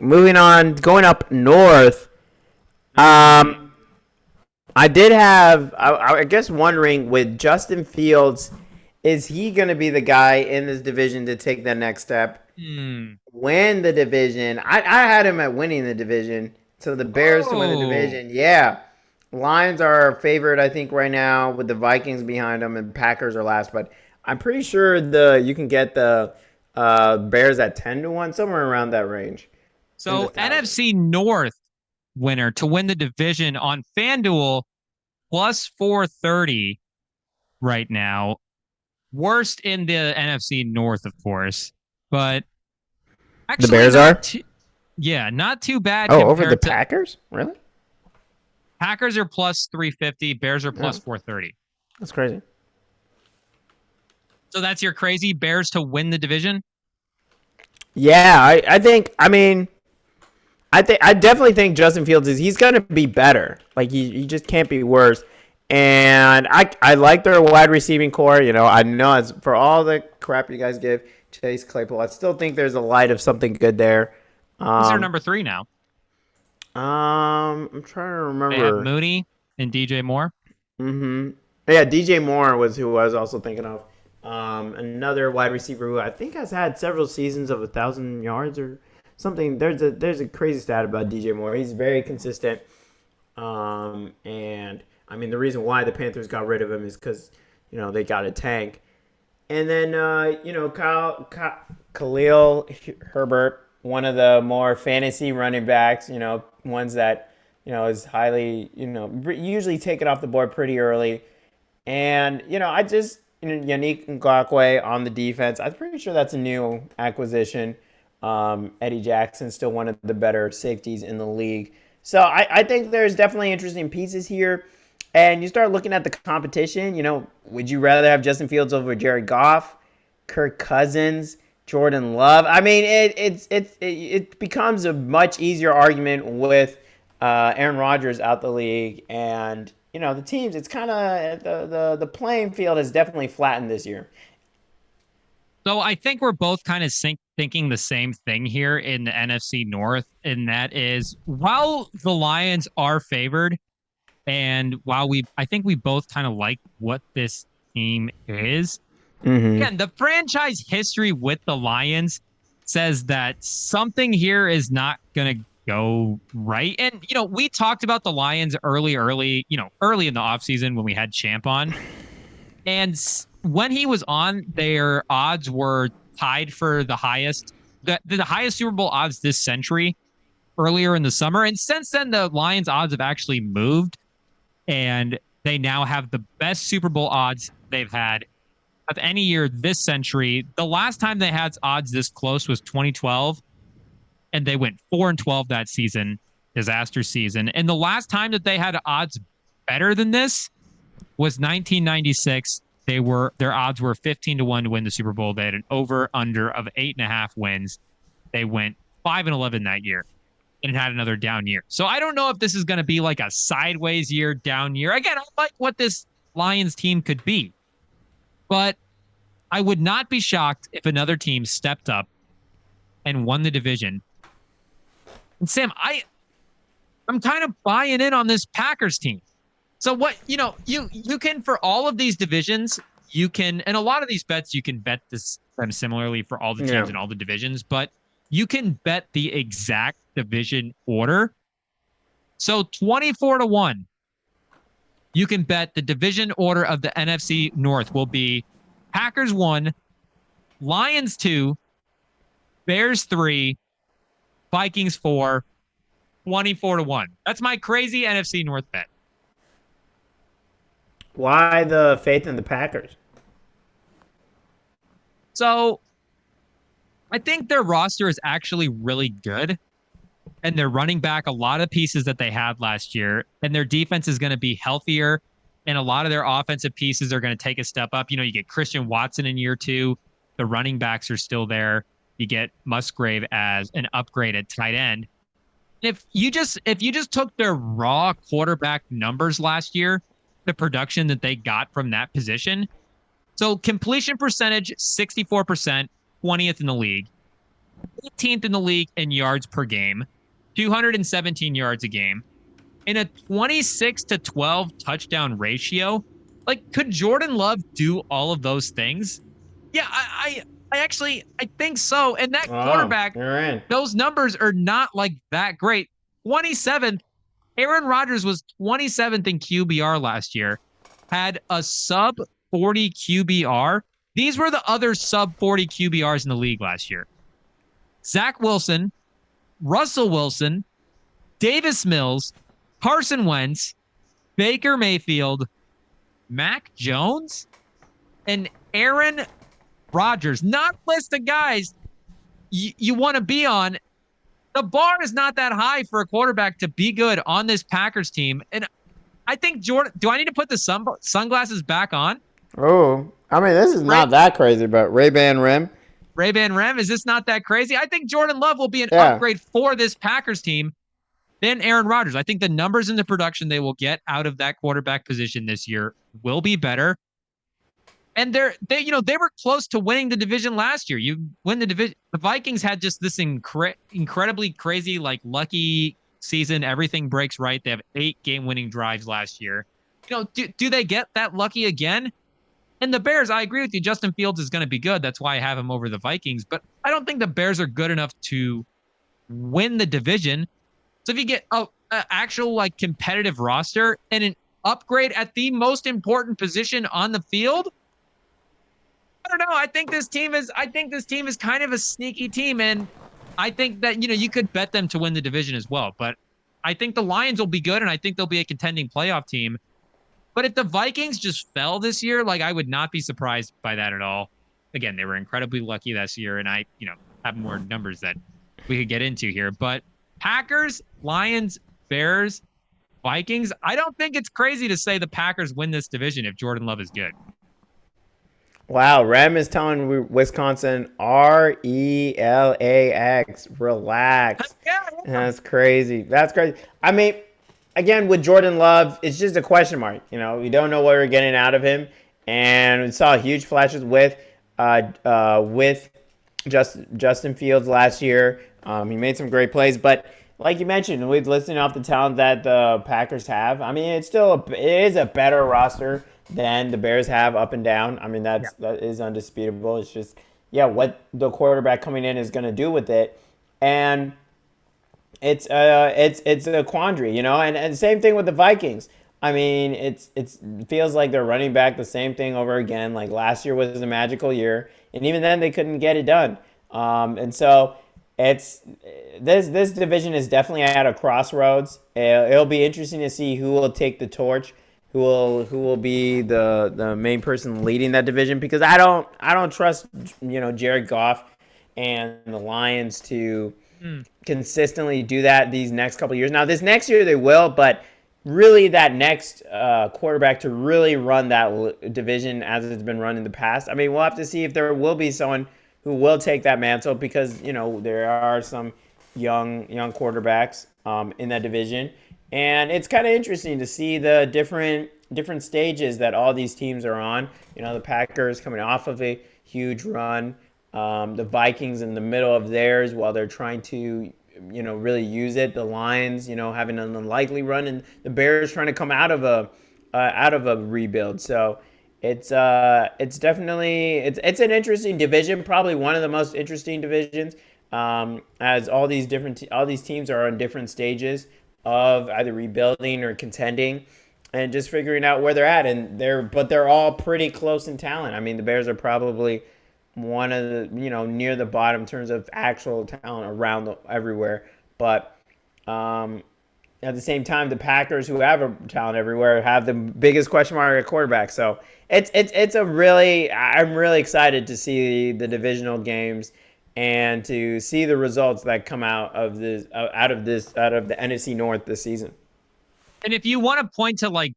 moving on, going up north. Um, I did have, I guess, wondering with Justin Fields, is he going to be the guy in this division to take the next step, Hmm. win the division? I had him at winning the division. So the Bears to win the Oh, division, yeah. Lions are favored, I think, right now with the Vikings behind them, and Packers are last. But I'm pretty sure the you can get the Bears at 10-1, somewhere around that range, in the so thousands. NFC North winner to win the division on FanDuel plus 430 right now. Worst in the NFC North, of course, but The actually Bears not are. too, yeah, not too bad Oh, over the compared to Packers? Really? Packers are plus 350, Bears are plus Oh, 430. that's crazy. So that's your crazy Bears to win the division? Yeah, I think. I mean, I definitely think Justin Fields is he's gonna be better. Like he just can't be worse. And I like their wide receiving core. You know, I know it's for all the crap you guys give Chase Claypool. I still think there's a light of something good there. Who's their Um, number three now? I'm trying to They have remember. Mooney and DJ Moore. Mm-hmm. Yeah, DJ Moore was who I was also thinking of. Another wide receiver who I think has had several seasons of 1,000 yards or something. There's a crazy stat about DJ Moore. He's very consistent. And I mean the reason why the Panthers got rid of him is because they got a tank. And then Khalil Herbert, one of the more fantasy running backs. Ones that is highly usually taken off the board pretty early. And I just Yannick Ngakwe on the defense. I'm pretty sure that's a new acquisition. Eddie Jackson still one of the better safeties in the league. So I think there's definitely interesting pieces here. And you start looking at the competition. Would you rather have Justin Fields over Jared Goff, Kirk Cousins, Jordon Love? I mean, it becomes a much easier argument with Aaron Rodgers out the league, and the teams. It's kind of the playing field has definitely flattened this year. So I think we're both kind of thinking the same thing here in the NFC North, and that is while the Lions are favored, and while I think we both kind of like what this team is. Mm-hmm. Again, the franchise history with the Lions says that something here is not going to go right. And, we talked about the Lions early in the offseason when we had Champ on. And when he was on, their odds were tied for the highest Super Bowl odds this century earlier in the summer. And since then, the Lions' odds have actually moved, and they now have the best Super Bowl odds they've had of any year this century. The last time they had odds this close was 2012, and they went 4-12 that season, disaster season. And the last time that they had odds better than this was 1996. Their odds were 15-1 to win the Super Bowl. They had an over under of 8.5 wins. They went 5-11 that year and had another down year. So I don't know if this is going to be like a sideways year, down year. Again, I like what this Lions team could be, but I would not be shocked if another team stepped up and won the division. And Sam, I'm kind of buying in on this Packers team. So what, you can for all of these divisions, you can, and a lot of these bets you can bet them similarly for all the teams Yeah. in all the divisions, but you can bet the exact division order. So 24-1, you can bet the division order of the NFC North will be Packers 1, Lions 2, Bears 3, Vikings 4, 24-1. That's my crazy NFC North bet. Why the faith in the Packers? So I think their roster is actually really good, and they're running back a lot of pieces that they had last year, and their defense is going to be healthier, and a lot of their offensive pieces are going to take a step up. You get Christian Watson in year two. The running backs are still there. You get Musgrave as an upgrade at tight end. If you just took their raw quarterback numbers last year, the production that they got from that position, so completion percentage 64%, 20th in the league. 18th in the league in yards per game, 217 yards a game, in a 26-12 touchdown ratio. Like, could Jordon Love do all of those things? Yeah, I think so. And that Oh, quarterback, you're in. those numbers are not like that great. 27th, Aaron Rodgers was 27th in QBR last year, had a sub 40 QBR. These were the other sub 40 QBRs in the league last year. Zach Wilson, Russell Wilson, Davis Mills, Carson Wentz, Baker Mayfield, Mac Jones, and Aaron Rodgers. Not a list of guys you want to be on. The bar is not that high for a quarterback to be good on this Packers team. And I think Jordan, do I need to put the sunglasses back on? Oh, I mean, this is Ray, not that crazy, but Ray-Ban Rim. Ray-Ban Rem, is this not that crazy? I think Jordan Love will be an Yeah. upgrade for this Packers team than Aaron Rodgers. I think the numbers and the production they will get out of that quarterback position this year will be better. And they were close to winning the division last year. You win the division. The Vikings had just this incredibly crazy, like lucky season. Everything breaks right. They have 8 game-winning drives last year. Do they get that lucky again? And the Bears, I agree with you. Justin Fields is going to be good. That's why I have him over the Vikings. But I don't think the Bears are good enough to win the division. So if you get an actual like competitive roster and an upgrade at the most important position on the field, I don't know. I think this team is kind of a sneaky team, and I think that you could bet them to win the division as well. But I think the Lions will be good, and I think they'll be a contending playoff team. But if the Vikings just fell this year, like I would not be surprised by that at all. Again, they were incredibly lucky this year, and I have more numbers that we could get into here. But Packers, Lions, Bears, Vikings, I don't think it's crazy to say the Packers win this division if Jordon Love is good. Wow, Rem is telling Wisconsin RELAX. Relax. Yeah. That's crazy. That's crazy. I mean, again, with Jordon Love, it's just a question mark. We don't know what we're getting out of him. And we saw huge flashes with Justin Fields last year. He made some great plays, but like you mentioned, with listing off the talent that the Packers have, I mean, it is a better roster than the Bears have up and down. I mean, that is undisputable. It's just, what the quarterback coming in is going to do with it. And it's a quandary, and same thing with the Vikings. I mean, it feels like they're running back the same thing over again. Like last year was a magical year, and even then they couldn't get it done. And so this division is definitely at a crossroads. It'll be interesting to see who will take the torch, who will be the main person leading that division, because I don't trust Jared Goff and the Lions to consistently do that these next couple of years. Now this next year they will, but really that next quarterback to really run that division as it's been run in the past. I mean, we'll have to see if there will be someone who will take that mantle, because there are some young quarterbacks in that division, and it's kind of interesting to see the different stages that all these teams are on. The Packers coming off of a huge run, the Vikings in the middle of theirs while they're trying to really use it. The Lions having an unlikely run, and the Bears trying to come out of a rebuild. So it's definitely an interesting division, probably one of the most interesting divisions, as all these teams are on different stages of either rebuilding or contending, and just figuring out where they're at. And they're all pretty close in talent. I mean, the Bears are probably one of the near the bottom in terms of actual talent around everywhere, but at the same time, the Packers, who have a talent everywhere, have the biggest question mark at quarterback. So I'm really excited to see the divisional games and to see the results that come out of the NFC North this season. And if you want to point to like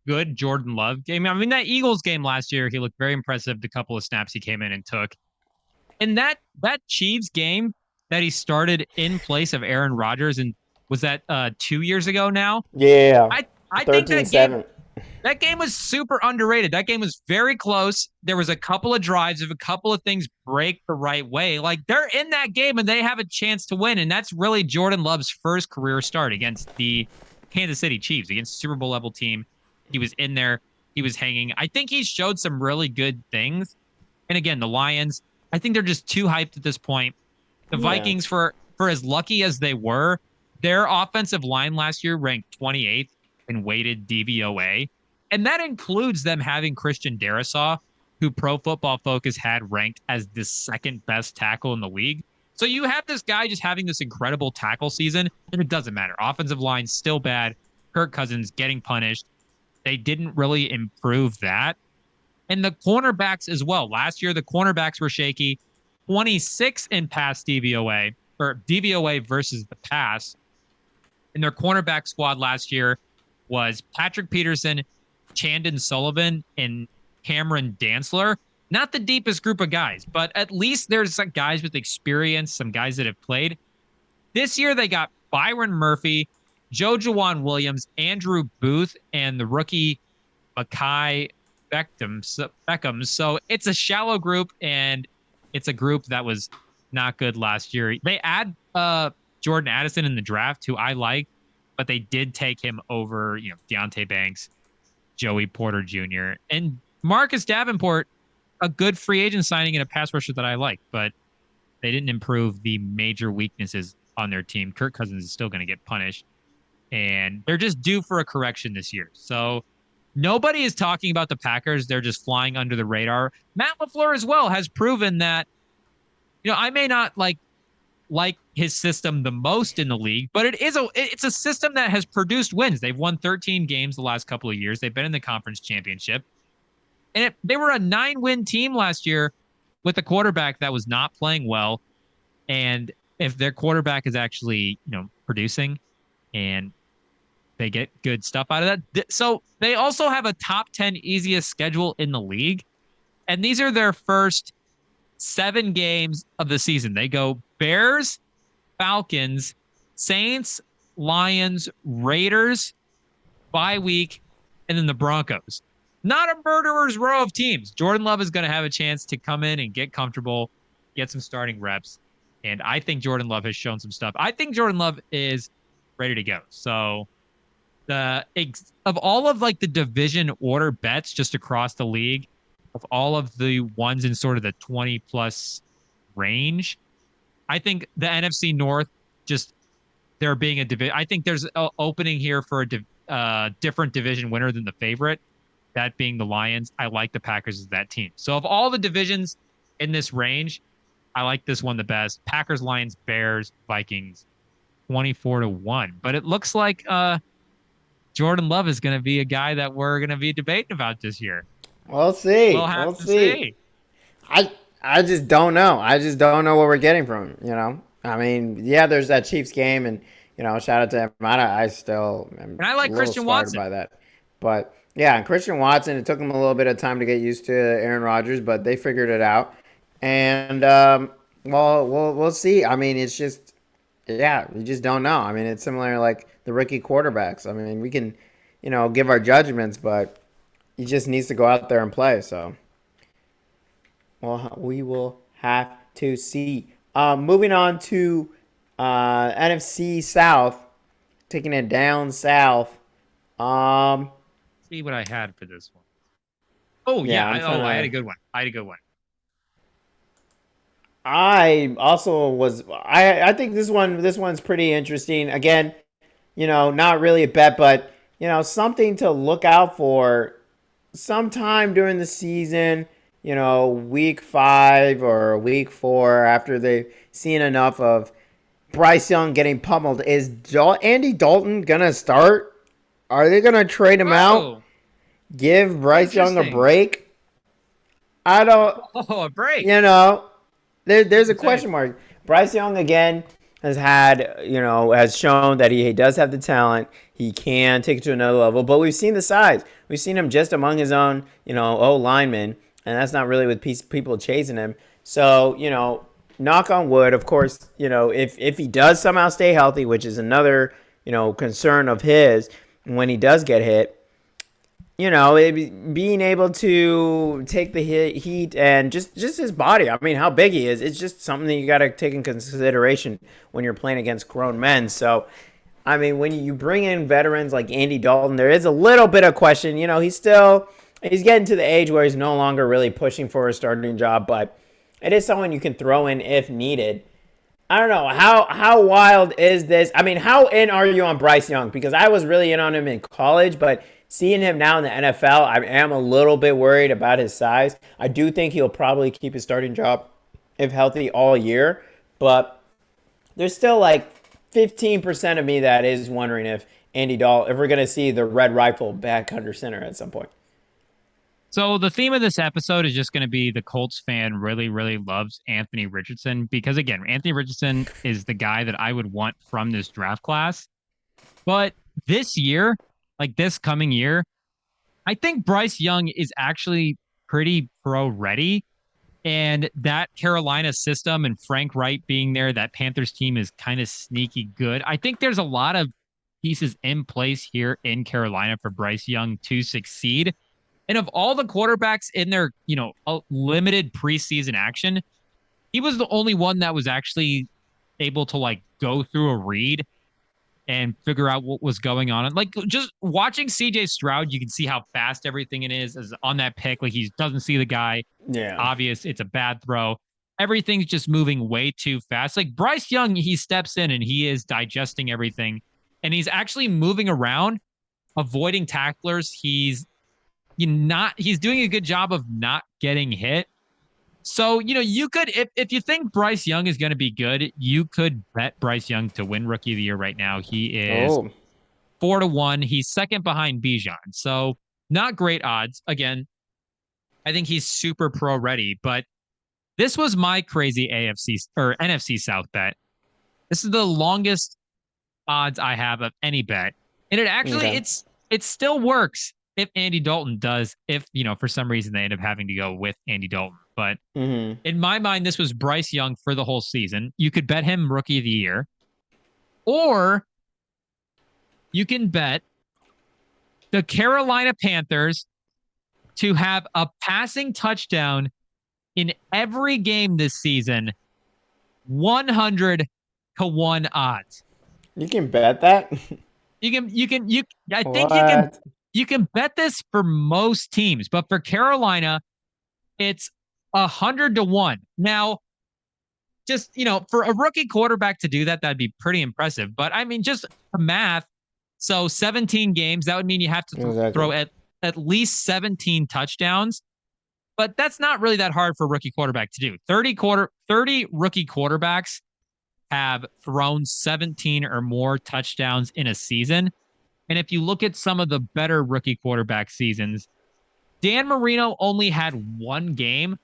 good Jordon Love game, I mean, that Eagles game last year, he looked very impressive. The couple of snaps he came in and took. And that Chiefs game that he started in place of Aaron Rodgers, and was that 2 years ago now? Yeah, I think that game, That game was super underrated. That game was very close. There was a couple of drives of a couple of things break the right way. Like they're in that game and they have a chance to win. And that's really Jordon Love's first career start against the Kansas City Chiefs, against a Super Bowl level team. He was in there. He was hanging. I think he showed some really good things. And again, the Lions, I think they're just too hyped at this point. The Yeah. Vikings, for as lucky as they were, their offensive line last year ranked 28th in weighted DVOA. And that includes them having Christian Darrisaw, who Pro Football Focus had ranked as the second best tackle in the league. So you have this guy just having this incredible tackle season, and it doesn't matter. Offensive line still bad. Kirk Cousins getting punished. They didn't really improve that. And the cornerbacks as well. Last year, the cornerbacks were shaky. 26 in pass DVOA, or DVOA versus the pass. And their cornerback squad last year was Patrick Peterson, Chandon Sullivan, and Cameron Dantzler. Not the deepest group of guys, but at least there's some guys with experience, some guys that have played. This year they got Byron Murphy, Joe Jawan Williams, Andrew Booth, and the rookie Makai Beckham. So it's a shallow group, and it's a group that was not good last year. They add Jordan Addison in the draft, who I like, but they did take him over, Deontay Banks, Joey Porter Jr., and Marcus Davenport, a good free agent signing and a pass rusher that I like, but they didn't improve the major weaknesses on their team. Kirk Cousins is still going to get punished, and they're just due for a correction this year. So nobody is talking about the Packers. They're just flying under the radar. Matt LaFleur as well has proven that, I may not like his system the most in the league, but it's a system that has produced wins. They've won 13 games the last couple of years. They've been in the conference championship. And they were a 9-win team last year with a quarterback that was not playing well. And if their quarterback is actually, producing and they get good stuff out of that. So they also have a top 10 easiest schedule in the league. And these are their first 7 games of the season. They go Bears, Falcons, Saints, Lions, Raiders, bye week, and then the Broncos. Not a murderer's row of teams. Jordon Love is going to have a chance to come in and get comfortable, get some starting reps. And I think Jordon Love has shown some stuff. I think Jordon Love is ready to go. So of all of like the division order bets just across the league, of all of the ones in sort of the 20 plus range, I think the NFC North, just there being a division, I think there's an opening here for a different division winner than the favorite, that being the Lions. I like the Packers as that team. So of all the divisions in this range, I like this one the best. Packers, Lions, Bears, Vikings, 24-1. But it looks like Jordon Love is going to be a guy that we're going to be debating about this year. We'll see. We'll have We'll to see. see. I just don't know. I just don't know what we're getting from him. I mean, yeah, there's that Chiefs game, and shout out to him. I still am And I like a little Christian scarred Watson. by that. But yeah, and Christian Watson, it took him a little bit of time to get used to Aaron Rodgers, but they figured it out. And well, we'll see. I mean, it's just yeah, you just don't know. I mean, it's similar like the rookie quarterbacks. I mean, we can give our judgments, but he just needs to go out there and play. So, well, we will have to see. Moving on to NFC South, taking it down south. See what I had for this one. Oh Yeah, yeah, I had a good one. I also was. I think this one's pretty interesting. Again, not really a bet, but something to look out for sometime during the season, week 5 or week 4, after they've seen enough of Bryce Young getting pummeled. Is Andy Dalton going to start? Are they going to trade him out? Give Bryce Young a break? I don't. Oh, a break. There's a question mark. Bryce Young, again, has shown that he does have the talent. He can take it to another level, but we've seen the size. We've seen him just among his own, linemen, and that's not really with people chasing him. So, knock on wood, of course, if he does somehow stay healthy, which is another, concern of his when he does get hit, being able to take the heat and just his body. I mean, how big he is. It's just something that you got to take in consideration when you're playing against grown men. So, I mean, when you bring in veterans like Andy Dalton, there is a little bit of question. He's getting to the age where he's no longer really pushing for a starting job, but it is someone you can throw in if needed. I don't know how wild is this. I mean, how in are you on Bryce Young? Because I was really in on him in college, but seeing him now in the NFL, I am a little bit worried about his size. I do think he'll probably keep his starting job if healthy all year, but there's still like 15% of me that is wondering if if we're gonna see the red rifle back under center at some point. So the theme of this episode is just going to be the Colts fan really, really loves Anthony Richardson because, again, Anthony Richardson is the guy that I would want from this draft class. But this year, like this coming year, I think Bryce Young is actually pretty pro ready. And that Carolina system and Frank Wright being there, that Panthers team is kind of sneaky good. I think there's a lot of pieces in place here in Carolina for Bryce Young to succeed. And of all the quarterbacks in their, limited preseason action, he was the only one that was actually able to like go through a read and figure out what was going on. And like just watching CJ Stroud, you can see how fast everything it is on that pick. Like he doesn't see the guy. Yeah. Obvious. It's a bad throw. Everything's just moving way too fast. Like Bryce Young, he steps in and he is digesting everything. And he's actually moving around, avoiding tacklers. He's doing a good job of not getting hit. So, you could, if you think Bryce Young is going to be good, you could bet Bryce Young to win Rookie of the Year right now. He is 4-1. He's second behind Bijan. So not great odds. Again, I think he's super pro ready, but this was my crazy AFC or NFC South bet. This is the longest odds I have of any bet. And it actually, it still works if Andy Dalton does, if, for some reason they end up having to go with Andy Dalton. But in my mind, this was Bryce Young for the whole season. You could bet him Rookie of the Year. Or you can bet the Carolina Panthers to have a passing touchdown in every game this season, 100-1 odds. You can bet that? I think you can bet this for most teams, but for Carolina, it's 100-1. Now, just, for a rookie quarterback to do that, that'd be pretty impressive. But I mean, just the math. So 17 games, that would mean you have to throw at least 17 touchdowns. But that's not really that hard for a rookie quarterback to do. 30 rookie quarterbacks have thrown 17 or more touchdowns in a season. And if you look at some of the better rookie quarterback seasons, Dan Marino only had one game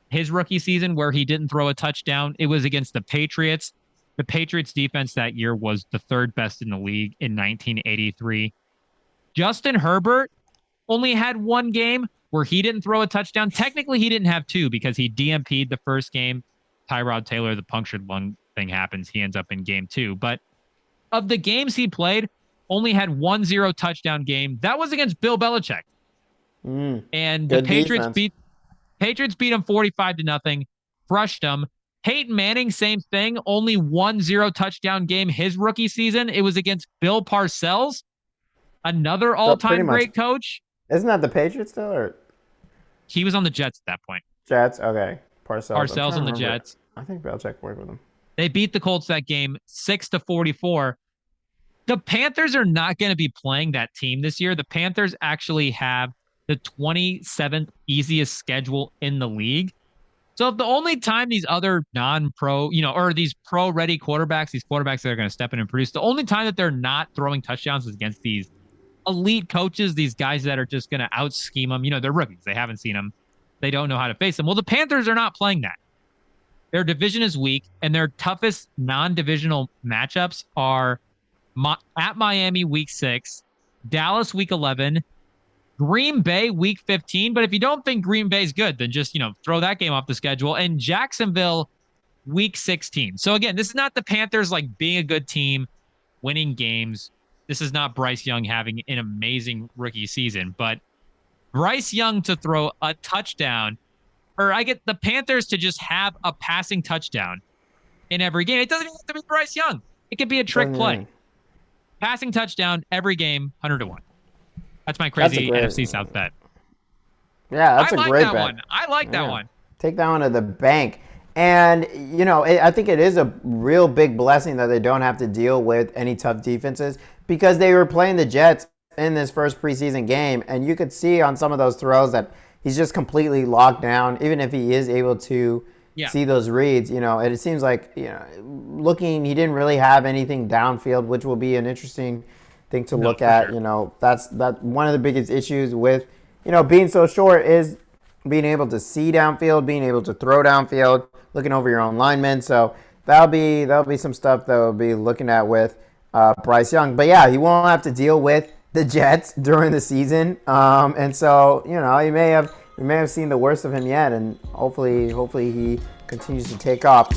his rookie season where he didn't throw a touchdown. It was against the Patriots. The Patriots defense that year was the third best in the league in 1983. Justin Herbert only had one game where he didn't throw a touchdown. Technically, he didn't have two because he DMP'd the first game. Tyrod Taylor, the punctured lung thing happens. He ends up in game 2. But of the games he played, only had 1-0 touchdown game. That was against Bill Belichick. And the Patriots beat him 45-0, crushed him. Peyton Manning, same thing, only 1-0 touchdown game his rookie season. It was against Bill Parcells, another all-time great coach. Isn't that the Patriots still? Or? He was on the Jets at that point. Jets, okay. Parcells on the Jets. I think Belichick worked with him. They beat the Colts that game 6-44. The Panthers are not going to be playing that team this year. The Panthers actually have the 27th easiest schedule in the league. So if the only time these other non-pro, or these pro-ready quarterbacks, these quarterbacks that are going to step in and produce, the only time that they're not throwing touchdowns is against these elite coaches, these guys that are just going to out-scheme them. They're rookies. They haven't seen them. They don't know how to face them. Well, the Panthers are not playing that. Their division is weak, and their toughest non-divisional matchups are at Miami week 6, Dallas week 11, Green Bay week 15. But if you don't think Green Bay is good, then just, throw that game off the schedule. And Jacksonville week 16. So again, this is not the Panthers like being a good team, winning games. this is not Bryce Young having an amazing rookie season, but Bryce Young to throw a touchdown, or I get the Panthers to just have a passing touchdown in every game. It doesn't even have to be Bryce Young. It could be a trick play. Passing touchdown every game, 100-1. That's my crazy NFC South bet. Yeah, that's a great bet. One. I like that one. Take that one to the bank. And, you know, I think it is a real big blessing that they don't have to deal with any tough defenses because they were playing the Jets in this first preseason game. And you could see on some of those throws that he's just completely locked down, even if he is able to see those reads. You know, it seems like, you know, he didn't really have anything downfield, which will be an interesting thing to look at. Sure. You know, that's one of the biggest issues with, you know, being so short is being able to see downfield, being able to throw downfield, looking over your own linemen. So that'll be some stuff that we'll be looking at with Bryce Young. But yeah, he won't have to deal with the Jets during the season. And so, you know, you may have seen the worst of him yet, and hopefully he continues to take off.